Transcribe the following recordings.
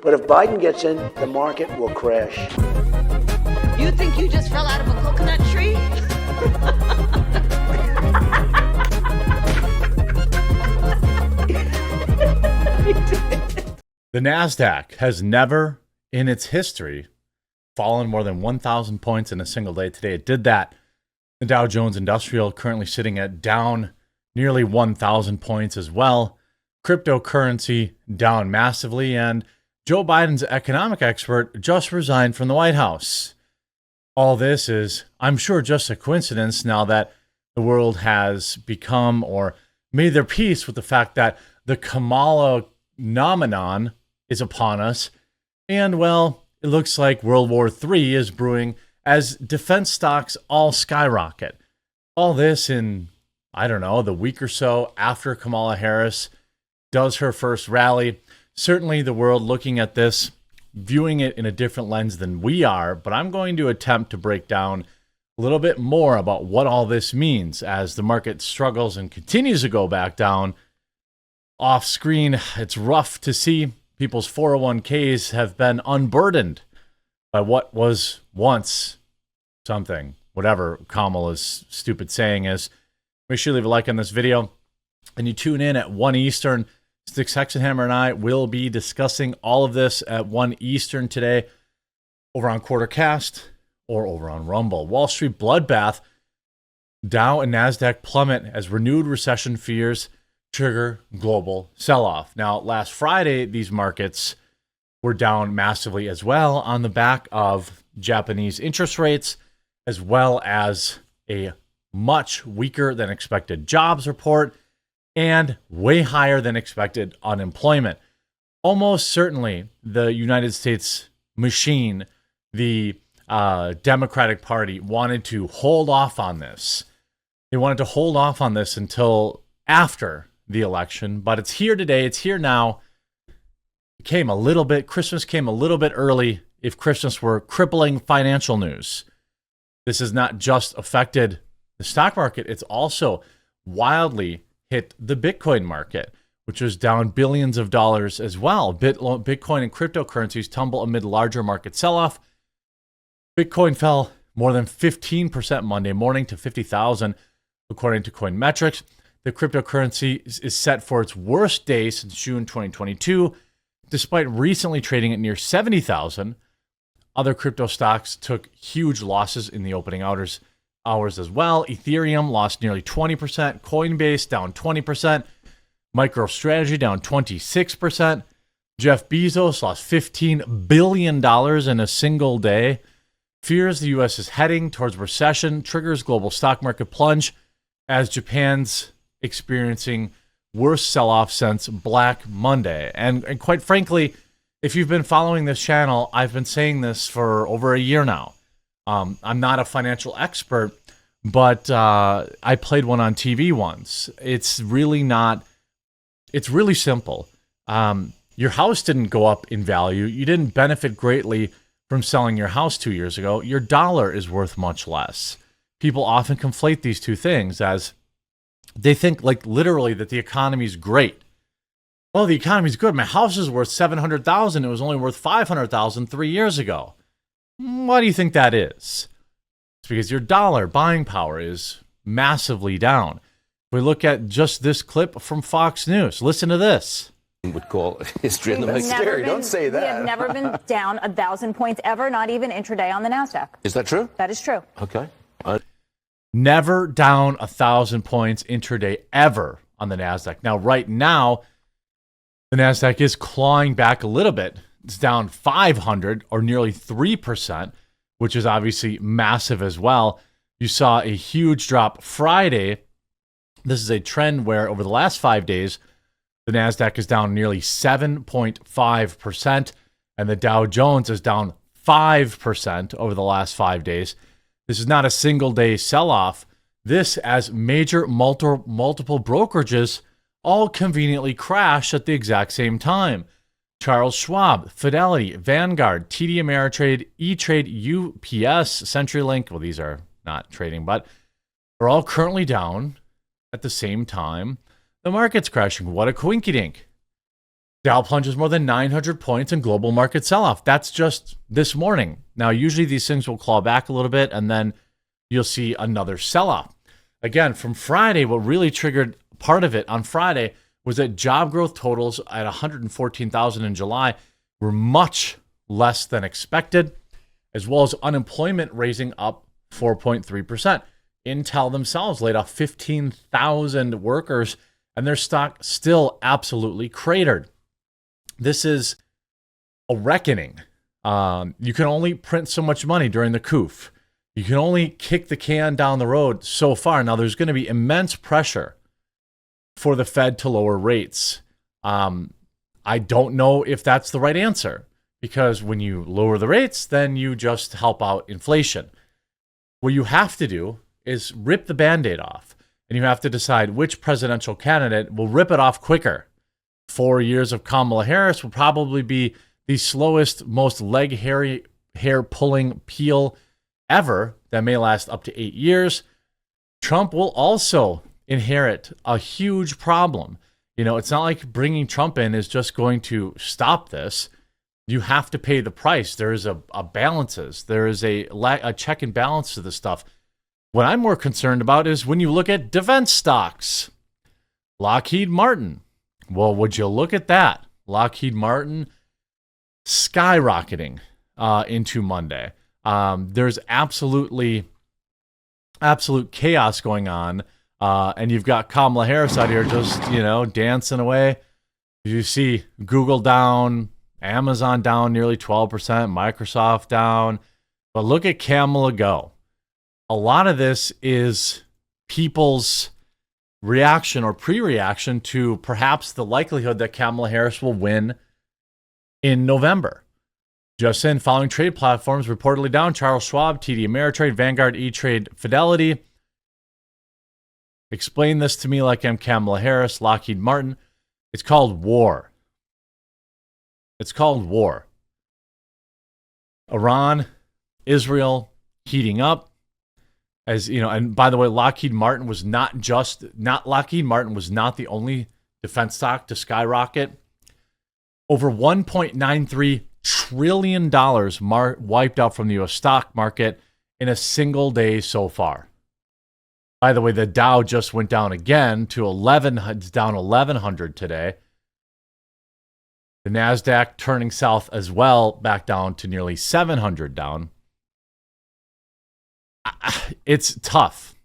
But if Biden gets in, the market will crash. You think you just fell out of a coconut tree? The NASDAQ has never in its history fallen more than 1,000 points in a single day. Today it did that. The Dow Jones Industrial currently sitting at down nearly 1,000 points as well. Cryptocurrency down massively, and Joe Biden's economic expert just resigned from the White House. All this is, I'm sure, just a coincidence now that the world has become or made their peace with the fact that the Kamala phenomenon is upon us. And, well, it looks like World War III is brewing as defense stocks all skyrocket. All this in, I don't know, the week or so after Kamala Harris does her first rally. Certainly the world looking at this, viewing it in a different lens than we are, but I'm going to attempt to break down a little bit more about what all this means as the market struggles and continues to go back down. Off screen, it's rough to see people's 401ks have been unburdened by what was once something, whatever Kamala's stupid saying is. Make sure you leave a like on this video and you tune in at 1 Eastern. Sticks Hexenhammer and I will be discussing all of this at 1 Eastern today over on Quartercast or over on Rumble. Wall Street bloodbath. Dow and NASDAQ plummet as renewed recession fears trigger global sell-off. Now, last Friday, these markets were down massively as well on the back of Japanese interest rates, as well as a much weaker than expected jobs report and way higher than expected unemployment. Almost certainly the United States machine, the Democratic Party, wanted to hold off on this. They wanted to hold off on this until after the election, but it's here today. It's here now. It came a little bit, Christmas came a little bit early if Christmas were crippling financial news. This has not just affected the stock market, it's also wildly hit the Bitcoin market, which was down billions of dollars as well. Bitcoin and cryptocurrencies tumble amid larger market sell-off. Bitcoin fell more than 15% Monday morning to 50,000, according to Coinmetrics. The cryptocurrency is set for its worst day since June 2022, despite recently trading at near 70,000. Other crypto stocks took huge losses in the opening hours as well. Ethereum lost nearly 20%, Coinbase down 20%, MicroStrategy down 26%. Jeff Bezos lost $15 billion in a single day. Fears the U.S. is heading towards recession triggers global stock market plunge as Japan's experiencing worst sell-off since Black Monday. And quite frankly, if you've been following this channel, I've been saying this for over a year now. I'm not a financial expert, but I played one on TV once. It's really simple. Your house didn't go up in value. You didn't benefit greatly from selling your house 2 years ago. Your dollar is worth much less. People often conflate these two things as they think like literally that the economy's great. Oh, the economy's good. My house is worth $700,000. It was only worth $500,000 3 years ago. Why do you think that is? It's because your dollar buying power is massively down. If we look at just this clip from Fox News, listen to this. Would call history in the most scary. Don't say that. We have never been down 1,000 points ever, not even intraday on the NASDAQ. Is that true? That is true. Okay. Never down 1,000 points intraday ever on the NASDAQ. Now, right now, the NASDAQ is clawing back a little bit. It's down 500 or nearly 3%, which is obviously massive as well. You saw a huge drop Friday. This is a trend where over the last 5 days, the NASDAQ is down nearly 7.5%, and the Dow Jones is down 5% over the last 5 days. This is not a single day sell-off. This as major multiple brokerages all conveniently crash at the exact same time. Charles Schwab, Fidelity, Vanguard, TD Ameritrade, E-Trade, UPS, CenturyLink, well, these are not trading, but are all currently down at the same time. The market's crashing. What a coinkydink. Dow plunges more than 900 points in global market sell-off. That's just this morning. Now, usually these things will claw back a little bit, and then you'll see another sell-off. Again, from Friday, what really triggered part of it on Friday was that job growth totals at 114,000 in July were much less than expected, as well as unemployment raising up 4.3%. Intel themselves laid off 15,000 workers, and their stock still absolutely cratered. This is a reckoning. You can only print so much money during the COOF. You can only kick the can down the road so far. Now, there's going to be immense pressure for the Fed to lower rates. I don't know if that's the right answer, because when you lower the rates, then you just help out inflation. What you have to do is rip the Band-Aid off, and you have to decide which presidential candidate will rip it off quicker. 4 years of Kamala Harris will probably be the slowest, most hair-pulling peel ever that may last up to 8 years. Trump will also inherit a huge problem. You know, it's not like bringing Trump in is just going to stop this. You have to pay the price. There is a balances. There is a check and balance to this stuff. What I'm more concerned about is when you look at defense stocks. Lockheed Martin. Well, would you look at that? Lockheed Martin skyrocketing into Monday. There's absolute chaos going on. And you've got Kamala Harris out here just, dancing away. You see Google down, Amazon down nearly 12%, Microsoft down. But look at Kamala go. A lot of this is people's reaction or pre-reaction to perhaps the likelihood that Kamala Harris will win in November. Just in, following trade platforms reportedly down: Charles Schwab, TD Ameritrade, Vanguard, E-Trade, Fidelity. Explain this to me like I'm Kamala Harris. Lockheed Martin. It's called war. It's called war. Iran, Israel heating up. As you know, and by the way, Lockheed Martin was not the only defense stock to skyrocket. Over $1.93 trillion wiped out from the U.S. stock market in a single day so far. By the way, the Dow just went down again to it's down 1,100 today. The NASDAQ turning south as well, back down to nearly 700 down. It's tough,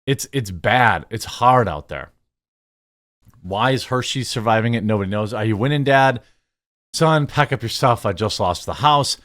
It's bad. It's hard out there. Why is Hershey surviving it? Nobody knows. Are you winning, Dad? Son, pack up your stuff. I just lost the house.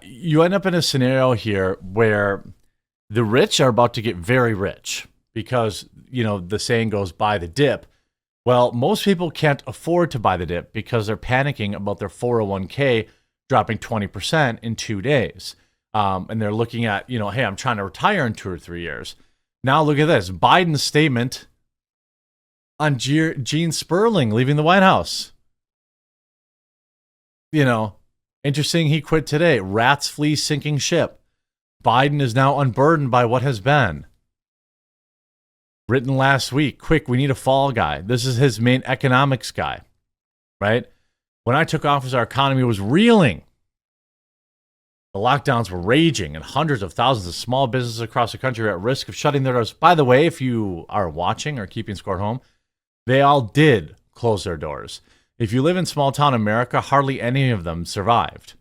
You end up in a scenario here where the rich are about to get very rich because, the saying goes, buy the dip. Well, most people can't afford to buy the dip because they're panicking about their 401k dropping 20% in 2 days. And they're looking at, hey, I'm trying to retire in 2 or 3 years. Now look at this. Biden's statement on Gene Sperling leaving the White House. Interesting, he quit today. Rats flee sinking ship. Biden is now unburdened by what has been. Written last week. Quick, we need a fall guy. This is his main economics guy, right? When I took office, our economy was reeling. The lockdowns were raging, and hundreds of thousands of small businesses across the country are at risk of shutting their doors. By the way, if you are watching or keeping score at home, they all did close their doors. If you live in small town America, hardly any of them survived.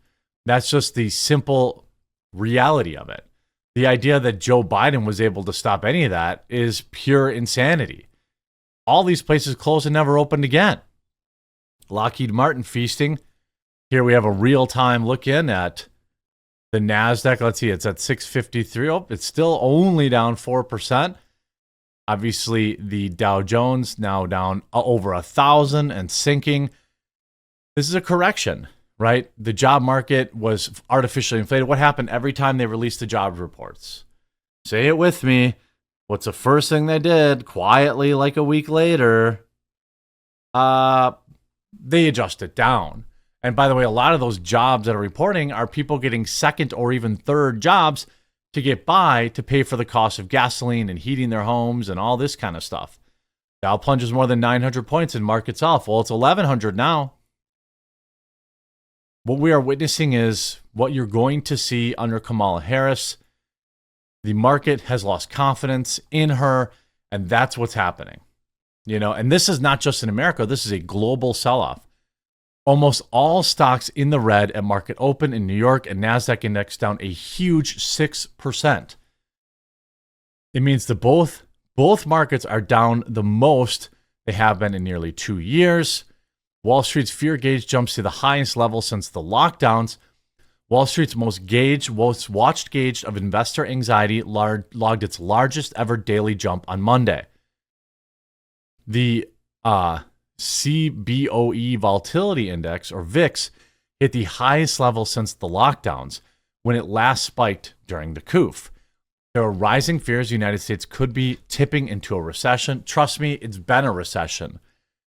That's just the simple reality of it. The idea that Joe Biden was able to stop any of that is pure insanity. All these places closed and never opened again. Lockheed Martin feasting. Here we have a real-time look in at the NASDAQ. Let's see, it's at 653. Oh, it's still only down 4%. Obviously, the Dow Jones now down over 1,000 and sinking. This is a correction, right? The job market was artificially inflated. What happened every time they released the job reports? Say it with me. What's the first thing they did? Quietly, like a week later, they adjust it down. And by the way, a lot of those jobs that are reporting are people getting second or even third jobs to get by to pay for the cost of gasoline and heating their homes and all this kind of stuff. Dow plunges more than 900 points and market's off. Well, it's 1,100 now. What we are witnessing is what you're going to see under Kamala Harris. The market has lost confidence in her, and that's what's happening. You know, and this is not just in America. This is a global sell-off. Almost all stocks in the red at market open in New York, and NASDAQ index down a huge 6%. It means that both markets are down the most they have been in nearly 2 years. Wall Street's fear gauge jumps to the highest level since the lockdowns. Wall Street's most watched gauge of investor anxiety logged its largest ever daily jump on Monday. The CBOE Volatility Index, or VIX, hit the highest level since the lockdowns when it last spiked during the coup. There are rising fears the United States could be tipping into a recession. Trust me, it's been a recession.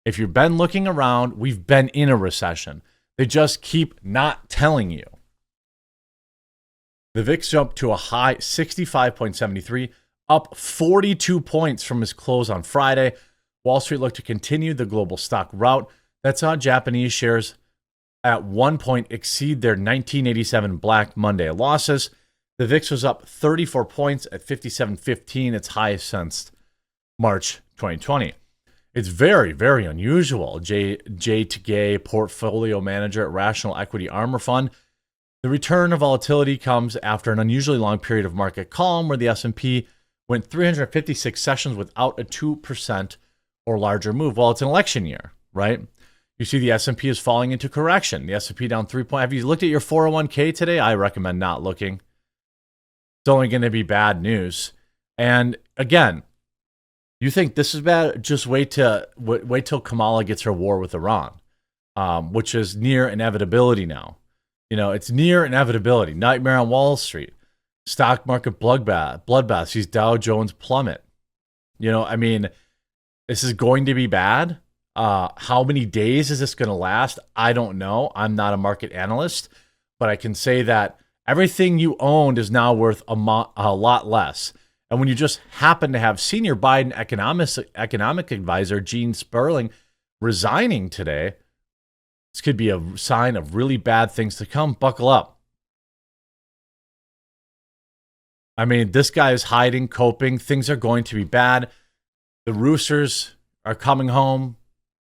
If you've been looking around, we've been in a recession. They just keep not telling you. The VIX jumped to a high 65.73, up 42 points from its close on Friday. Wall Street looked to continue the global stock rout that saw Japanese shares at one point exceed their 1987 Black Monday losses. The VIX was up 34 points at 57.15, its highest since March 2020. It's very, very unusual. Jay Tagay, portfolio manager at Rational Equity Armor Fund. The return of volatility comes after an unusually long period of market calm where the S&P went 356 sessions without a 2% or larger move. Well, it's an election year, right? You see the S&P is falling into correction. The S&P down 3 points. Have you looked at your 401k today? I recommend not looking. It's only going to be bad news. And again, you think this is bad? Just wait till Kamala gets her war with Iran, which is near inevitability now. You know, it's near inevitability. Nightmare on Wall Street. Stock market bloodbath. Sees Dow Jones plummet. You know, I mean, this is going to be bad. How many days is this going to last? I don't know. I'm not a market analyst, but I can say that everything you owned is now worth a lot less. And when you just happen to have senior Biden economic advisor Gene Sperling resigning today, this could be a sign of really bad things to come. Buckle up. I mean, this guy is hiding, coping. Things are going to be bad. The roosters are coming home.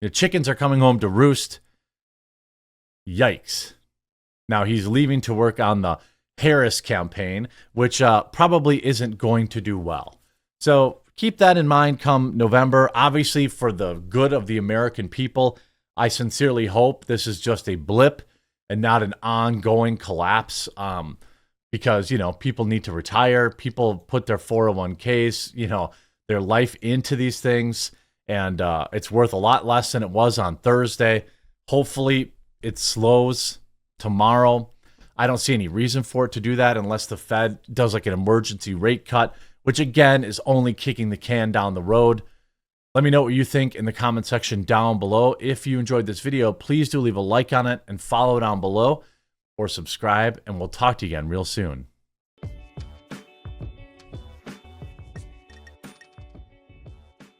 The chickens are coming home to roost. Yikes. Now he's leaving to work on the Harris campaign, which probably isn't going to do well. So keep that in mind come November. Obviously, for the good of the American people, I sincerely hope this is just a blip and not an ongoing collapse, because, you know, people need to retire. People put their 401ks, you know, their life into these things, and it's worth a lot less than it was on Thursday. Hopefully it slows tomorrow. I don't see any reason for it to do that unless the Fed does like an emergency rate cut, which again is only kicking the can down the road. Let me know what you think in the comment section down below. If you enjoyed this video, please do leave a like on it and follow down below or subscribe, and we'll talk to you again real soon.